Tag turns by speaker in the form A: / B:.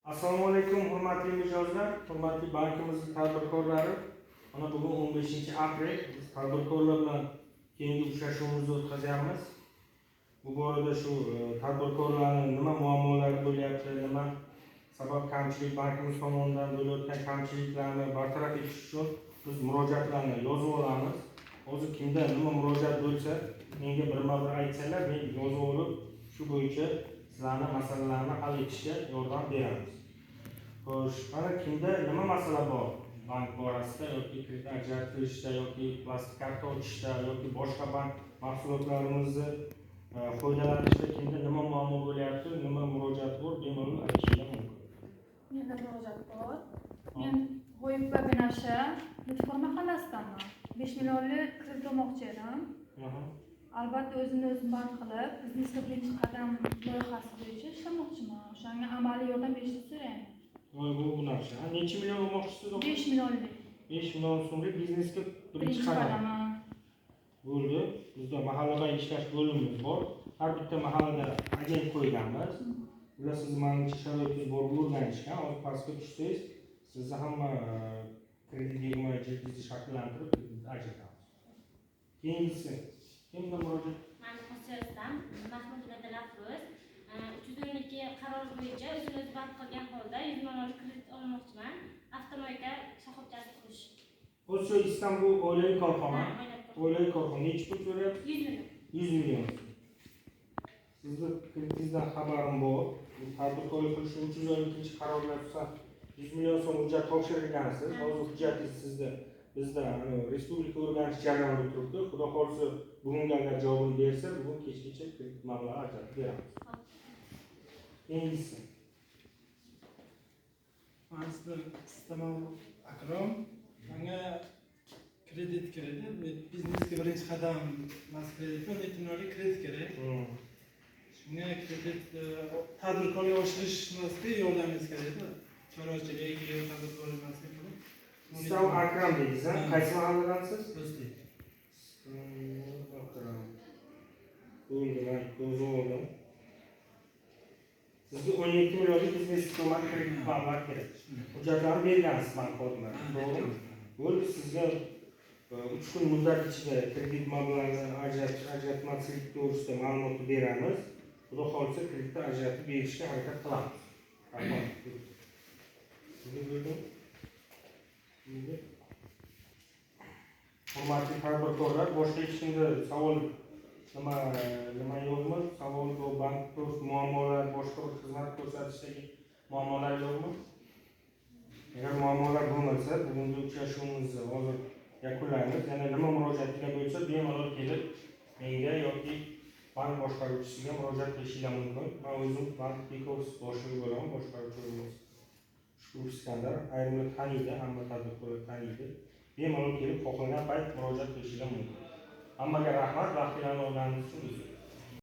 A: Assalomu alaykum hurmatli mijozlar, hurmatli bankimiz tadbirkorlari. Mana bugun 15-aprel biz tadbirkorlar bilan keyingi uchrashuvimizni o'tkazamiz. Bu borada shu tadbirkorlarning nima muammolari bo'lyapti, nima sabab kamchilik bankimiz tomonidan bo'layotgan kamchiliklarni bartaraf etish uchun biz murojaatlarni yozib olamiz. Hozir kimda nima murojaat bo'lsa, menga birma-bir aytsalar, men yozib olib shu bo'yicha sizlarning masalalarni hal etishga yordam beramiz. Xo'sh, mana kimda nima masala bor? Bank borasida yoki kredit ajratishda yoki plastik karta ochishda yoki boshqa bank mahsulotlarimizni foydalanishda kimda nima muammo bo'lyapti, nima murojaat bor, bemalol aytishingiz mumkin.
B: Menda murojaat bor. Men G'oyibova Binafsha, Lutfa mahallasidanman. 5 millionlik kredit olmoqchi edim. Albatta o'zim band qilib, biznesga birinchi qadam loyihasi bo'yicha ishlamoqchiman. O'shanga amaliy yordam berishni so'rayman.
A: Bu narsa. Necha million olmoqchisiz?
B: 5 millionlik.
A: 5 million so'mlik biznesga birinchi qadam. Bo'ldi. Bizda mahallaviy ishlash bo'limimiz bor. Har bitta mahallada agent qo'yganmiz. Ular sizni manimcha sharoitingiz bor o'rganishgan, hozir pastga tushsangiz, sizni hamma kredit yig'imini shakllantirib ajratamiz. Keyingisi kimga murojaat?
C: Men Qo'siyozdan Mahmudullo Dilafruz 312 qaror bo'yicha o'zini band qilgan holda 100 million kredit olmoqchiman. Avtomobilga shoxobchasi qurish.
A: O'sha Istanbul oilaviy korxona. Oilaviy korxona necha pul so'rayapti?
C: 100 million.
A: 100 million. Sizni kreditingizdan xabarim bor. Tadbirkorlik qilish uchun 312 qarorga asosan 100 million so'm hujjat topshirgansiz. Hozir hujjatingiz sizda bizda respublika o'rganish jarayonida turibdi. Xudo xolisa bugunga agar javobini bersa, bugun kechgacha kredit mablag'i ajratib beramiz. Keyingisi.
D: Sistema Akrom. Menga kredit kerak. Biznesga birinchi qadam mas kredit, 12 millionlik kredit kerak. Shunga kredit tadbirkorlik oshirishmasga yordamingiz kerak. Chorvachilik, tadbirkorlik masga.
A: Islom Akram deysiz, qaysi mahalladansiz?
D: Do'stlik.
A: Akram. Bo'ldi, men yozib oldim. Sizga 12 millionlik biznes hukumat kredit mablag' kerak. Hujjatlarni bergansiz bank xodimlariga, to'g'rimi? Bo'ldi, sizga 3 kun muddat ichida kredit mablag'ini ajratmaslik to'g'risida ma'lumot beramiz. Xudo xolisa kreditni ajratib berishga harakat qilamiz. Rahmat. Hurmatli tadbirkorlar, boshqa hech kimda savol nima yo'qmi? Savol yo'q, bank muammolar, boshqa bir xizmat ko'rsatishdagi muammolar yo'qmi? Agar muammolar bo'lmasa, bugungi uchrashuvimizni hozir yakunlaymiz. Yana nima murojaatingiz bo'lsa, bemalol kelib menga yoki bank boshqaruvchisiga murojaat qilishingiz mumkin. Men o'zim bank Bekos boshlig'i bo'laman, boshqaruvchimiz Shukur Iskandar, ayrimlar taniydi, hamma tadbirkorlar taniydi. Bemalol kelib xohlagan payt murojaat qilishingiz mumkin. Hammaga rahmat, vaqtingizni olganingiz uchun.